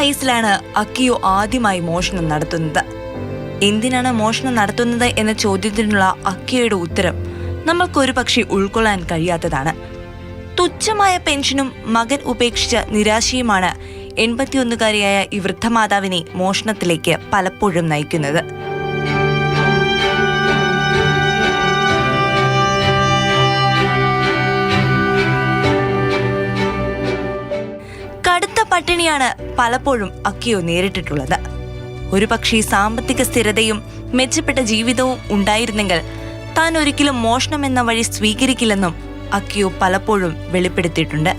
വയസ്സിലാണ് അക്കിയോ ആദ്യമായി മോഷണം നടത്തുന്നത്. എന്തിനാണ് മോഷണം നടത്തുന്നത് എന്ന ചോദ്യത്തിനുള്ള അക്കിയോയുടെ ഉത്തരം നമ്മൾക്കൊരു പക്ഷേ ഉൾക്കൊള്ളാൻ കഴിയാത്തതാണ്. തുച്ഛമായ പെൻഷനും മകൻ ഉപേക്ഷിച്ച നിരാശയുമാണ് 81കാരിയായ ഈ വൃദ്ധമാതാവിനെ മോഷണത്തിലേക്ക് പലപ്പോഴും നയിക്കുന്നത്. കടുത്ത പട്ടിണിയാണ് പലപ്പോഴും അക്കിയോ നേരിട്ടിട്ടുള്ളത്. ഒരുപക്ഷേ സാമ്പത്തിക സ്ഥിരതയും മെച്ചപ്പെട്ട ജീവിതവും ഉണ്ടായിരുന്നെങ്കിൽ താൻ ഒരിക്കലും മോഷണം എന്ന വഴി സ്വീകരിക്കില്ലെന്നും അക്കിയോ പലപ്പോഴും വെളിപ്പെടുത്തിയിട്ടുണ്ട്.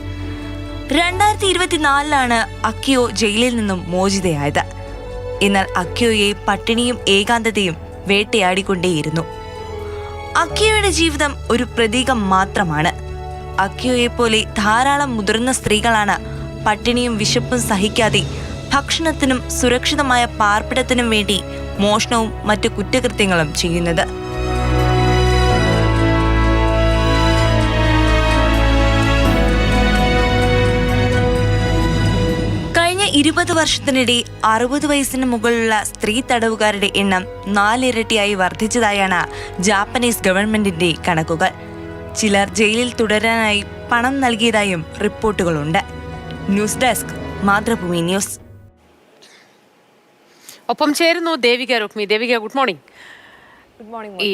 2024 അക്കിയോ ജയിലിൽ നിന്നും മോചിതയായത്. എന്നാൽ അക്കിയോയെ പട്ടിണിയും ഏകാന്തതയും വേട്ടയാടിക്കൊണ്ടേയിരുന്നു. അക്കിയോയുടെ ജീവിതം ഒരു പ്രതീകം മാത്രമാണ്. അക്കിയോയെ പോലെ ധാരാളം മുതിർന്ന സ്ത്രീകളാണ് പട്ടിണിയും വിശപ്പും സഹിക്കാതെ ഭക്ഷണത്തിനും സുരക്ഷിതമായ പാർപ്പിടത്തിനും വേണ്ടി മോഷണവും മറ്റു കുറ്റകൃത്യങ്ങളും ചെയ്യുന്നത്. കഴിഞ്ഞ 20 വർഷത്തിനിടെ 60 വയസ്സിന് മുകളിലുള്ള സ്ത്രീ തടവുകാരുടെ എണ്ണം 4 ഇരട്ടിയായി വർദ്ധിച്ചതായാണ് ജാപ്പനീസ് ഗവൺമെന്റിന്റെ കണക്കുകൾ. ചിലർ ജയിലിൽ തുടരാനായി പണം നൽകിയതായും റിപ്പോർട്ടുകളുണ്ട്. News desk, Mathrubhumi news. ഒപ്പം ചേരുന്നു ദേവിക രുക്മി. Devika, good morning. ഈ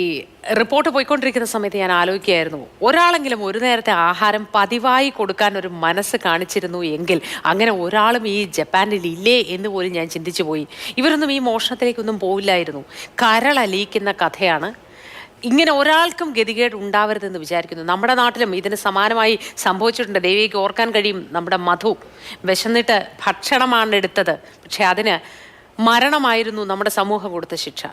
റിപ്പോർട്ട് പോയിക്കൊണ്ടിരിക്കുന്ന സമയത്ത് ഞാൻ ആലോചിക്കുകയായിരുന്നു, ഒരാളെങ്കിലും ഒരു നേരത്തെ ആഹാരം പതിവായി കൊടുക്കാൻ ഒരു മനസ്സ് കാണിച്ചിരുന്നു എങ്കിൽ അങ്ങനെ ഒരാളും ഈ ജപ്പാനിൽ ഇല്ലേ എന്ന് പോലും ഞാൻ ചിന്തിച്ചു പോയി. ഇവരൊന്നും ഈ മോഷണത്തിലേക്കൊന്നും പോവില്ലായിരുന്നു. കരളലിയിക്കുന്ന കഥയാണ്. ഇങ്ങനെ ഒരാൾക്കും ഗതികേട് ഉണ്ടാവരുതെന്ന് വിചാരിക്കുന്നു. നമ്മുടെ നാട്ടിലും ഇതിന് സമാനമായി സംഭവിച്ചിട്ടുണ്ട്. ദേവിക്ക് ഓർക്കാൻ കഴിയും, നമ്മുടെ മധു വിശന്നിട്ട് ഭക്ഷണമാണ് എടുത്തത്, പക്ഷെ അതിന് മരണമായിരുന്നു നമ്മുടെ സമൂഹം കൊടുത്ത ശിക്ഷ.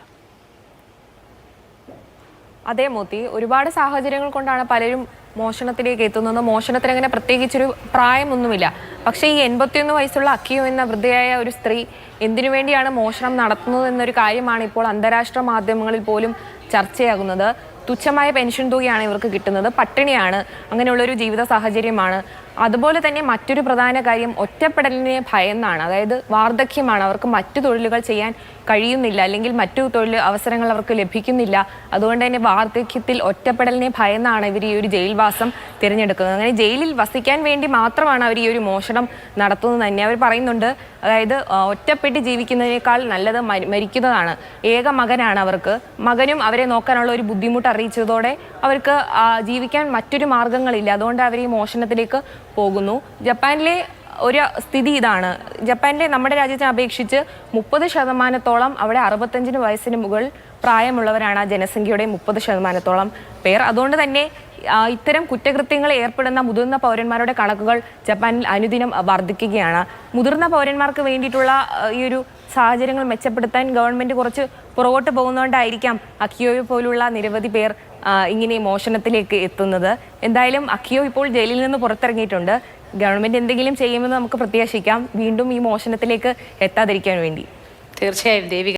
അതേ മോത്തി, ഒരുപാട് സാഹചര്യങ്ങൾ കൊണ്ടാണ് പലരും മോഷണത്തിലേക്ക് എത്തുന്നത്. മോഷണത്തിന് അങ്ങനെ പ്രത്യേകിച്ചൊരു പ്രായമൊന്നുമില്ല. പക്ഷേ ഈ 81 വയസ്സുള്ള അക്കിയോ എന്ന വൃദ്ധയായ ഒരു സ്ത്രീ എന്തിനു വേണ്ടിയാണ് മോഷണം നടത്തുന്നത് എന്നൊരു കാര്യമാണ് ഇപ്പോൾ അന്താരാഷ്ട്ര മാധ്യമങ്ങളിൽ പോലും ചർച്ചയാകുന്നത്. തുച്ഛമായ പെൻഷൻ തുകയാണ് ഇവർക്ക് കിട്ടുന്നത്, പട്ടിണിയാണ്, അങ്ങനെയുള്ളൊരു ജീവിത സാഹചര്യമാണ്. അതുപോലെ തന്നെ മറ്റൊരു പ്രധാന കാര്യം ഒറ്റപ്പെടലിനെ ഭയന്നാണ്. അതായത് വാർദ്ധക്യമാണ്, അവർക്ക് മറ്റു തൊഴിലുകൾ ചെയ്യാൻ കഴിയുന്നില്ല, അല്ലെങ്കിൽ മറ്റു തൊഴിൽ അവസരങ്ങൾ അവർക്ക് ലഭിക്കുന്നില്ല. അതുകൊണ്ട് തന്നെ വാർദ്ധക്യത്തിൽ ഒറ്റപ്പെടലിനെ ഭയന്നാണ് ഇവർ ഈ ഒരു ജയിൽവാസം തിരഞ്ഞെടുക്കുന്നത്. അങ്ങനെ ജയിലിൽ വസിക്കാൻ വേണ്ടി മാത്രമാണ് അവർ ഈ ഒരു മോഷണം നടത്തുന്നത് തന്നെ അവർ പറയുന്നുണ്ട്. അതായത് ഒറ്റപ്പെട്ട് ജീവിക്കുന്നതിനേക്കാൾ നല്ലത് മരിക്കുന്നതാണ്. ഏക മകനാണ് അവർക്ക്. മകനും അവരെ നോക്കാനുള്ള ഒരു ബുദ്ധിമുട്ട് അറിയിച്ചതോടെ അവർക്ക് ജീവിക്കാൻ മറ്റൊരു മാർഗങ്ങളില്ല. അതുകൊണ്ട് അവർ ഈ മോഷണത്തിലേക്ക് പോകുന്നു. ജപ്പാനിലെ ഒരു സ്ഥിതി ഇതാണ്. ജപ്പാനിലെ നമ്മുടെ രാജ്യത്തെ അപേക്ഷിച്ച് 30% അവിടെ 65 വയസ്സിന് മുകളിൽ പ്രായമുള്ളവരാണ്. ആ ജനസംഖ്യയുടെ 30% പേർ. അതുകൊണ്ട് തന്നെ ഇത്തരം കുറ്റകൃത്യങ്ങൾ ഏർപ്പെടുന്ന മുതിർന്ന പൗരന്മാരുടെ കണക്കുകൾ ജപ്പാനിൽ അനുദിനം വർദ്ധിക്കുകയാണ്. മുതിർന്ന പൗരന്മാർക്ക് വേണ്ടിയിട്ടുള്ള ഈ ഒരു സാഹചര്യങ്ങൾ മെച്ചപ്പെടുത്താൻ ഗവൺമെന്റ് കുറച്ച് പുറകോട്ട് പോകുന്നതുകൊണ്ടായിരിക്കാം അക്കിയോയെ പോലുള്ള നിരവധി പേർ ഇങ്ങനെ മോഷണത്തിലേക്ക് എത്തുന്നത്. എന്തായാലും അക്കിയോ ഇപ്പോൾ ജയിലിൽ നിന്ന് പുറത്തിറങ്ങിയിട്ടുണ്ട്. ഗവൺമെന്റ് എന്തെങ്കിലും ചെയ്യുമെന്ന് നമുക്ക് പ്രത്യാശിക്കാം, വീണ്ടും ഈ മോഷണത്തിലേക്ക് എത്താതിരിക്കാൻ വേണ്ടി. തീർച്ചയായും ദേവിക.